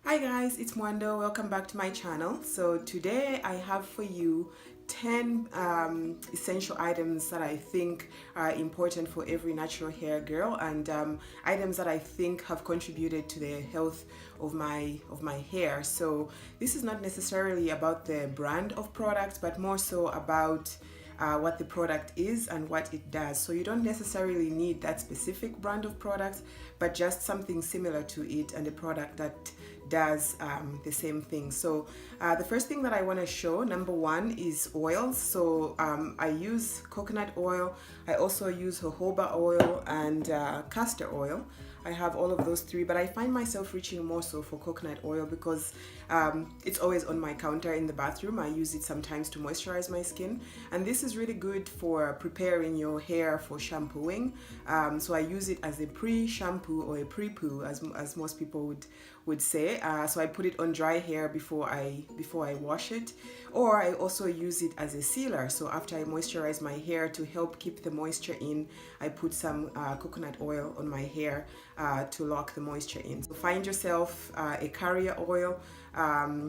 Hi guys, it's Mwando. Welcome back to my channel. So today I have for you 10 essential items that I think are important for every natural hair girl, and items that I think have contributed to the health of my hair. So this is not necessarily about the brand of products, but more so about what the product is and what it does. So you don't necessarily need that specific brand of products, but just something similar to it and a product that does the same thing. So the first thing that I want to show, number one, is oils. So I use coconut oil. I also use jojoba oil and castor oil. I have all of those three, but I find myself reaching more so for coconut oil because it's always on my counter in the bathroom. I use it sometimes to moisturize my skin, and this is really good for preparing your hair for shampooing. So I use it as a pre-shampoo or a pre-poo, as most people would say. So I put it on dry hair before I wash it, or I also use it as a sealer. So after I moisturize my hair to help keep the moisture in, I put some coconut oil on my hair to lock the moisture in. So find yourself a carrier oil.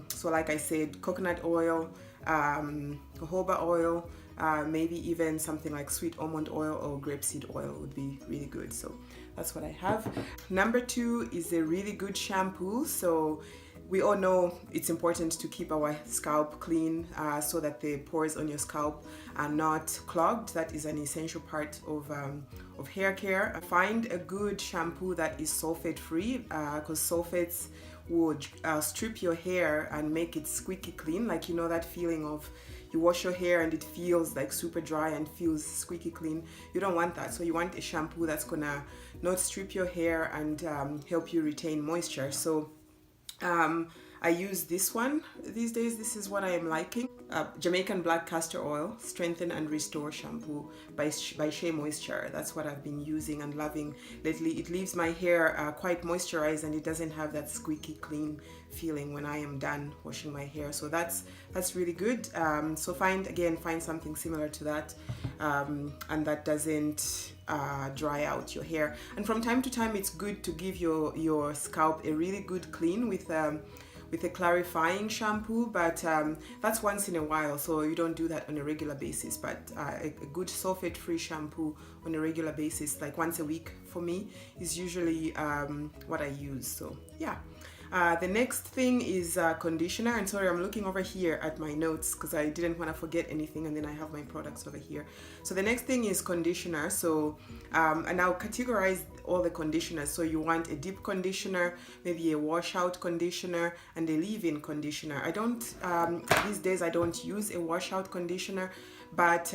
So like I said, coconut oil, jojoba oil, maybe even something like sweet almond oil or grapeseed oil would be really good. So that's what I have. Number two is a really good shampoo. So we all know it's important to keep our scalp clean so that the pores on your scalp are not clogged. That is an essential part of hair care. Find a good shampoo that is sulfate free, because sulfates would strip your hair and make it squeaky clean. Like, you know that feeling of you wash your hair and it feels like super dry and feels squeaky clean. You don't want that. So you want a shampoo that's gonna not strip your hair and help you retain moisture. So I use this one these days. This is what I am liking. Jamaican black castor oil, strengthen and restore shampoo by Shea Moisture. That's what I've been using and loving lately. It leaves my hair quite moisturized, and it doesn't have that squeaky clean feeling when I am done washing my hair. So that's really good. So find something similar to that, and that doesn't dry out your hair. And from time to time, it's good to give your scalp a really good clean with a clarifying shampoo, but that's once in a while, so you don't do that on a regular basis. But a good sulfate-free shampoo on a regular basis, like once a week for me, is usually what I use. So yeah. The next thing is conditioner, and sorry, I'm looking over here at my notes because I didn't want to forget anything, and then I have my products over here. So the next thing is conditioner. So and I'll categorize all the conditioners. So you want a deep conditioner, maybe a washout conditioner, and a leave-in conditioner. I don't these days I don't use a washout conditioner, but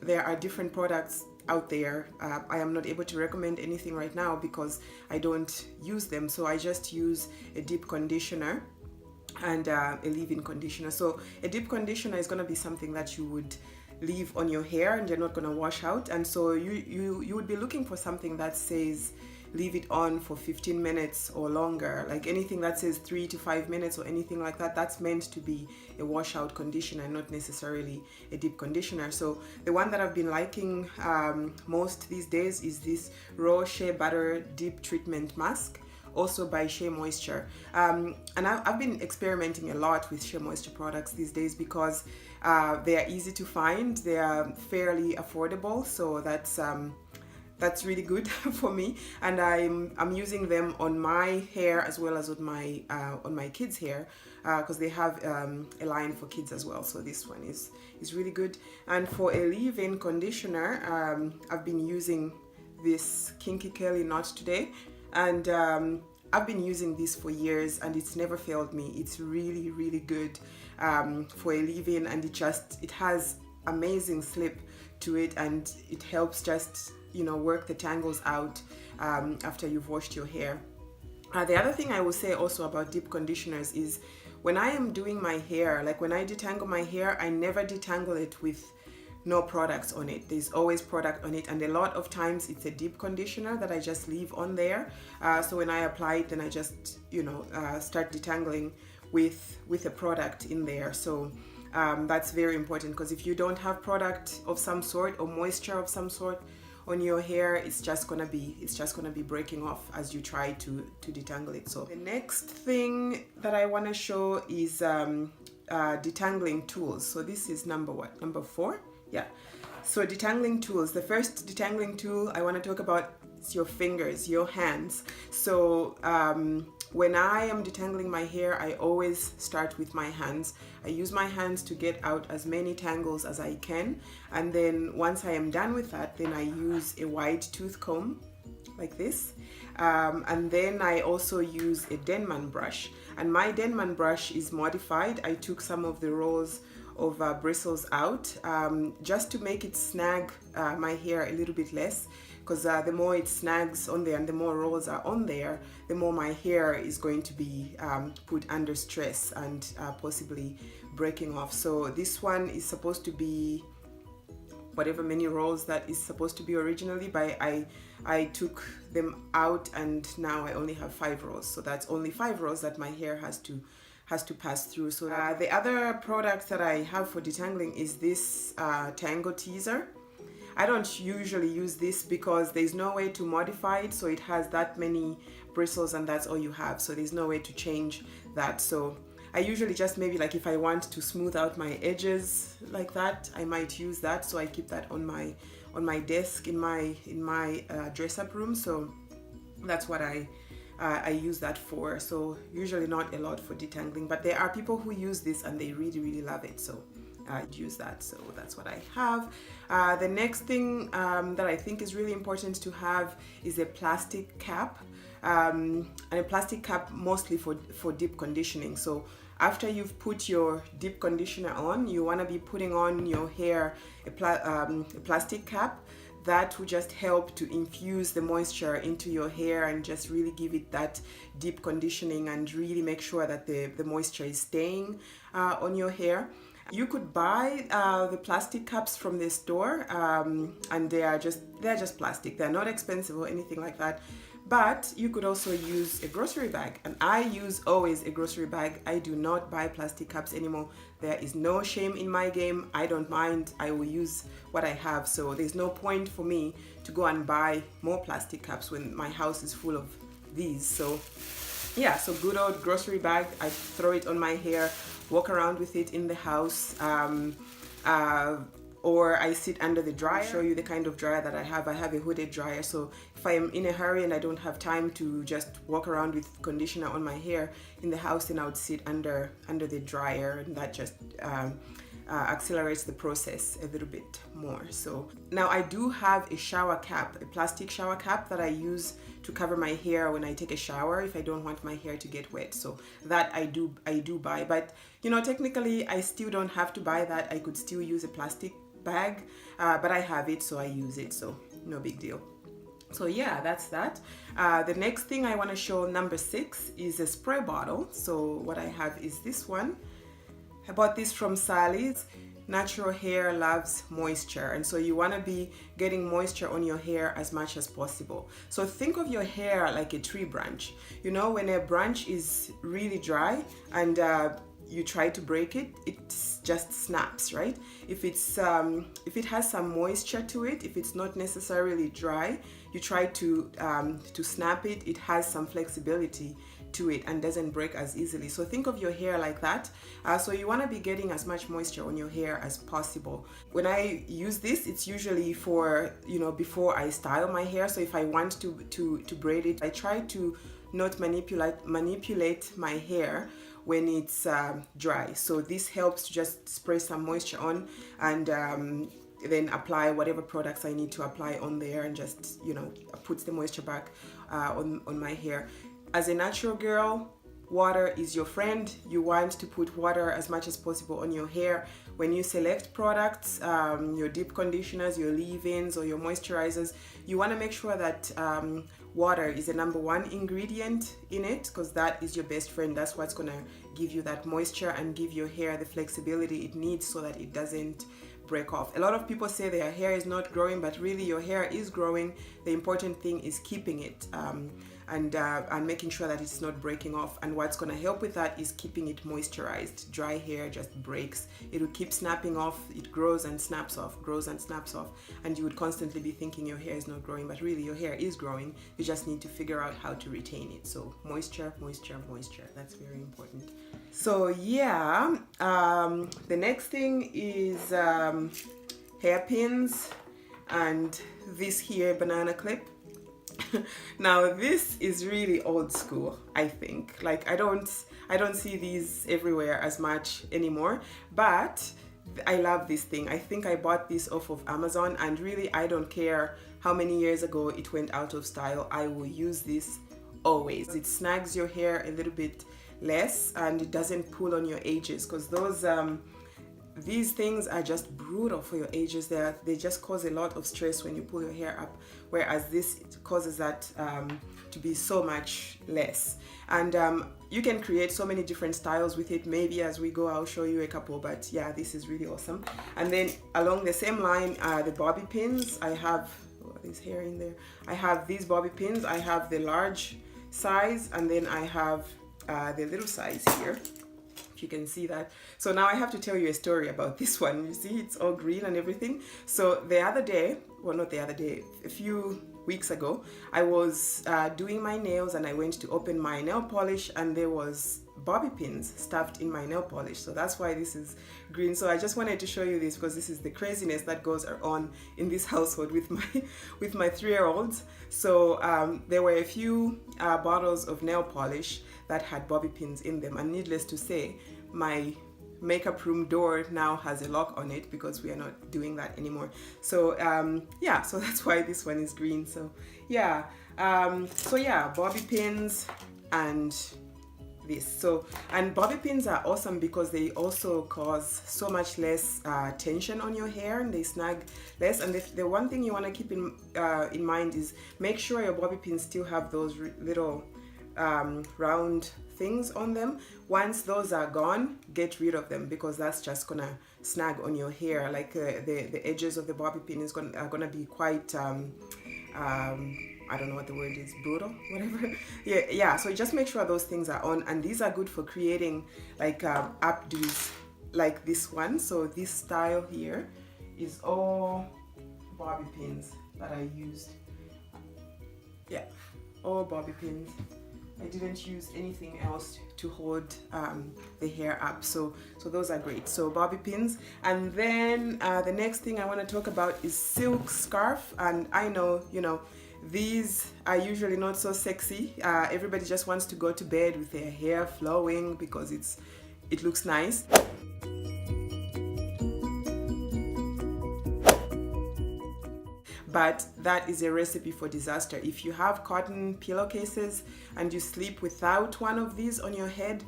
there are different products out there. I am not able to recommend anything right now because I don't use them. So I just use a deep conditioner and a leave-in conditioner. So a deep conditioner is going to be something that you would leave on your hair and you're not going to wash out. And so you would be looking for something that says leave it on for 15 minutes or longer. Like anything that says 3 to 5 minutes or anything like that, that's meant to be a washout conditioner, not necessarily a deep conditioner. So the one that I've been liking most these days is this raw shea butter deep treatment mask, also by Shea Moisture. And I've been experimenting a lot with Shea Moisture products these days because they are easy to find, they are fairly affordable, so that's really good for me, and I'm using them on my hair as well as on my kids' hair because they have a line for kids as well. So this one is really good. And for a leave-in conditioner, I've been using this Kinky Kelly Not Today, and I've been using this for years and it's never failed me. It's really good for a leave-in, and it has amazing slip to it, and it helps just, you know, work the tangles out after you've washed your hair. The other thing I will say also about deep conditioners is when I am doing my hair, like when I detangle my hair, I never detangle it with no products on it. There's always product on it, and a lot of times it's a deep conditioner that I just leave on there. So when I apply it, then I just, you know, start detangling with a product in there. So that's very important, because if you don't have product of some sort or moisture of some sort on your hair, it's just gonna be breaking off as you try to detangle it. So the next thing that I want to show is detangling tools. So this is number 4. Yeah. So detangling tools. The first detangling tool I want to talk about is your fingers, your hands. So when I am detangling my hair, I always start with my hands. I use my hands to get out as many tangles as I can, and then once I am done with that, then I use a wide tooth comb like this, and then I also use a Denman brush, and my Denman brush is modified. I took some of the rolls of bristles out just to make it snag my hair a little bit less, because the more it snags on there and the more rolls are on there, the more my hair is going to be put under stress and possibly breaking off. So this one is supposed to be whatever many rolls that is supposed to be originally, but I took them out and now I only have 5 rolls. So that's only 5 rolls that my hair has to pass through. So the other product that I have for detangling is this Tango Teaser. I don't usually use this because there's no way to modify it, so it has that many bristles and that's all you have, so there's no way to change that. So I usually just maybe like if I want to smooth out my edges like that, I might use that. So I keep that on my desk in my dress-up room. So that's what I use that for. So usually not a lot for detangling, but there are people who use this and they really love it. So I use that. So that's what I have. The next thing that I think is really important to have is a plastic cap, and a plastic cap mostly for deep conditioning. So after you've put your deep conditioner on, you want to be putting on your hair a plastic cap. That will just help to infuse the moisture into your hair and just really give it that deep conditioning and really make sure that the moisture is staying on your hair. You could buy the plastic cups from the store, and they're just plastic. They're not expensive or anything like that. But you could also use a grocery bag, and I use always a grocery bag. I do not buy plastic cups anymore. There is no shame in my game. I don't mind. I will use what I have. So there's no point for me to go and buy more plastic cups when my house is full of these. So yeah, so good old grocery bag. I throw it on my hair, walk around with it in the house, or I sit under the dryer. I'll show you the kind of dryer that I have. I have a hooded dryer, so if I am in a hurry and I don't have time to just walk around with conditioner on my hair in the house, then I would sit under the dryer, and that just accelerates the process a little bit more. So now I do have a shower cap, a plastic shower cap that I use to cover my hair when I take a shower if I don't want my hair to get wet. So that I do buy, but you know, technically I still don't have to buy that. I could still use a plastic bag, but I have it, so I use it, so no big deal. So yeah, that's that. The next thing I want to show, number 6, is a spray bottle. So what I have is this one. I bought this from Sally's. Natural hair loves moisture, and so you want to be getting moisture on your hair as much as possible. So think of your hair like a tree branch. You know, when a branch is really dry and you try to break it, it just snaps, right? If it has some moisture to it, if it's not necessarily dry, you try to snap it, it has some flexibility to it and doesn't break as easily. So think of your hair like that. So you want to be getting as much moisture on your hair as possible. When I use this, it's usually for, you know, before I style my hair. So if I want to braid it, I try to not manipulate my hair when it's dry. So this helps to just spray some moisture on and then apply whatever products I need to apply on there, and just, you know, puts the moisture back on my hair. As a natural girl, water is your friend. You want to put water as much as possible on your hair. When you select products, your deep conditioners, your leave-ins or your moisturizers, you want to make sure that water is the number 1 ingredient in it, because that is your best friend. That's what's going to give you that moisture and give your hair the flexibility it needs so that it doesn't break off. A lot of people say their hair is not growing, but really your hair is growing. The important thing is keeping it and making sure that it's not breaking off. And what's going to help with that is keeping it moisturized. Dry hair just breaks. It will keep snapping off. It grows and snaps off, grows and snaps off, and you would constantly be thinking your hair is not growing, but really your hair is growing. You just need to figure out how to retain it. So moisture, moisture, moisture. That's very important. So yeah, the next thing is hairpins and this here banana clip. Now this is really old school, I think. Like I don't see these everywhere as much anymore, but I love this thing. I think I bought this off of Amazon, and really I don't care how many years ago it went out of style. I will use this always. It snags your hair a little bit less and it doesn't pull on your edges, because those these things are just brutal for your edges. They just cause a lot of stress when you pull your hair up, whereas this causes that to be so much less. And you can create so many different styles with it. Maybe as we go I'll show you a couple, but yeah, this is really awesome. And then along the same line, the bobby pins. I have there's hair in there. I have these bobby pins. I have the large size, and then I have the little size here, if you can see that. So now I have to tell you a story about this one. You see it's all green and everything. So the other day, well, not the other day, a few weeks ago, I was doing my nails and I went to open my nail polish and there was bobby pins stuffed in my nail polish. So that's why this is green. So I just wanted to show you this because this is the craziness that goes on in this household with my 3-year-olds. So there were a few bottles of nail polish that had bobby pins in them, and needless to say, my makeup room door now has a lock on it because we are not doing that anymore. So yeah, so that's why this one is green. So yeah, bobby pins and this. So, and bobby pins are awesome because they also cause so much less tension on your hair, and they snag less. And the one thing you want to keep in mind is make sure your bobby pins still have those little round things on them. Once those are gone, get rid of them, because that's just gonna snag on your hair. Like the edges of the bobby pin are gonna be quite I don't know what the word is, brutal, whatever. Yeah, so just make sure those things are on, and these are good for creating like updos like this one. So this style here is all bobby pins that I used. Yeah, all bobby pins. I didn't use anything else to hold the hair up. So those are great. So bobby pins. And then the next thing I want to talk about is silk scarf. And I know, you know, these are usually not so sexy. Everybody just wants to go to bed with their hair flowing because it looks nice. But that is a recipe for disaster. If you have cotton pillowcases and you sleep without one of these on your head,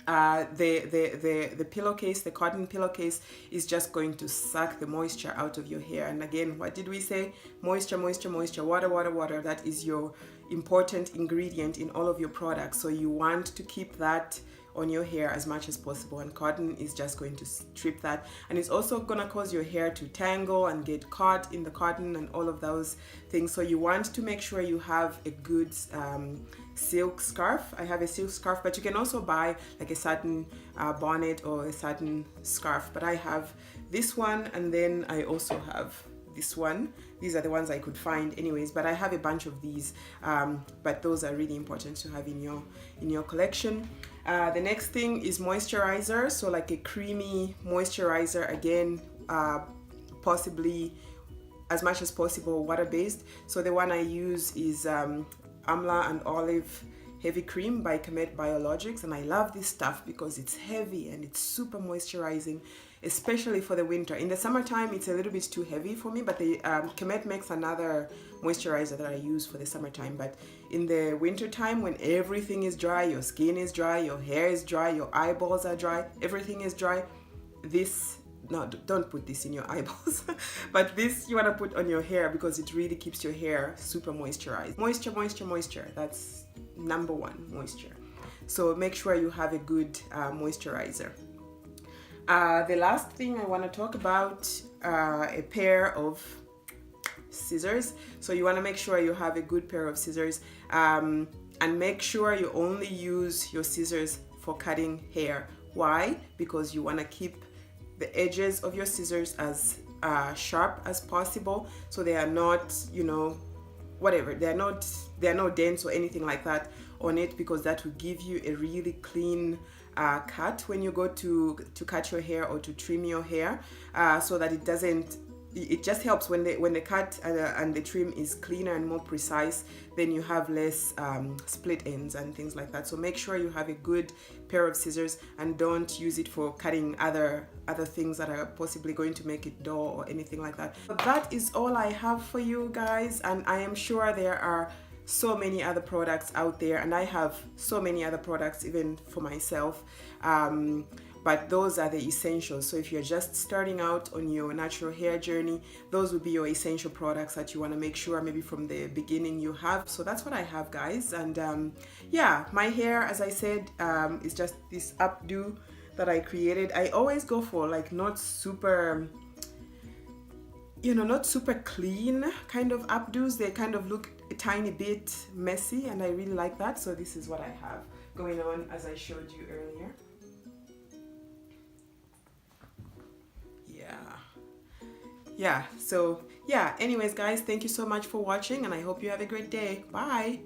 the pillowcase, the cotton pillowcase, is just going to suck the moisture out of your hair. And again, what did we say? Moisture, moisture, moisture, water, water, water. That is your important ingredient in all of your products. So you want to keep that on your hair as much as possible, and cotton is just going to strip that, and it's also gonna cause your hair to tangle and get caught in the cotton and all of those things. So you want to make sure you have a good silk scarf. I have a silk scarf, but you can also buy like a satin bonnet or a satin scarf, but I have this one, and then I also have this one. These are the ones I could find anyways, but I have a bunch of these, but those are really important to have in your collection. The next thing is moisturizer. So like a creamy moisturizer, again, possibly as much as possible water-based. So the one I use is Amla and Olive Heavy Cream by Qhemet Biologics, and I love this stuff because it's heavy and it's super moisturizing, especially for the winter. In the summertime it's a little bit too heavy for me, but the Qhemet makes another moisturizer that I use for the summertime. But in the winter time, when everything is dry, your skin is dry, your hair is dry, your eyeballs are dry, everything is dry, this, no, don't put this in your eyeballs, but this you want to put on your hair because it really keeps your hair super moisturized. Moisture, moisture, moisture. That's number one, moisture. So make sure you have a good moisturizer. The last thing I want to talk about, a pair of scissors. So you want to make sure you have a good pair of scissors, and make sure you only use your scissors for cutting hair. Why? Because you want to keep the edges of your scissors as sharp as possible, so they are not, you know, whatever, they're not dents or anything like that on it, because that will give you a really clean cut when you go to cut your hair or to trim your hair, so that it doesn't, it just helps when the cut and the trim is cleaner and more precise. Then you have less split ends and things like that. So make sure you have a good pair of scissors, and don't use it for cutting other things that are possibly going to make it dull or anything like that. But that is all I have for you guys, and I am sure there are so many other products out there, and I have so many other products even for myself, but those are the essentials. So if you're just starting out on your natural hair journey, those would be your essential products that you want to make sure maybe from the beginning you have. So that's what I have, guys. And yeah, my hair, as I said, is just this updo that I created. I always go for like not super, you know, not super clean kind of updos. They kind of look a tiny bit messy, and I really like that. So this is what I have going on, as I showed you earlier. Yeah, so yeah, anyways guys, thank you so much for watching, and I hope you have a great day. Bye.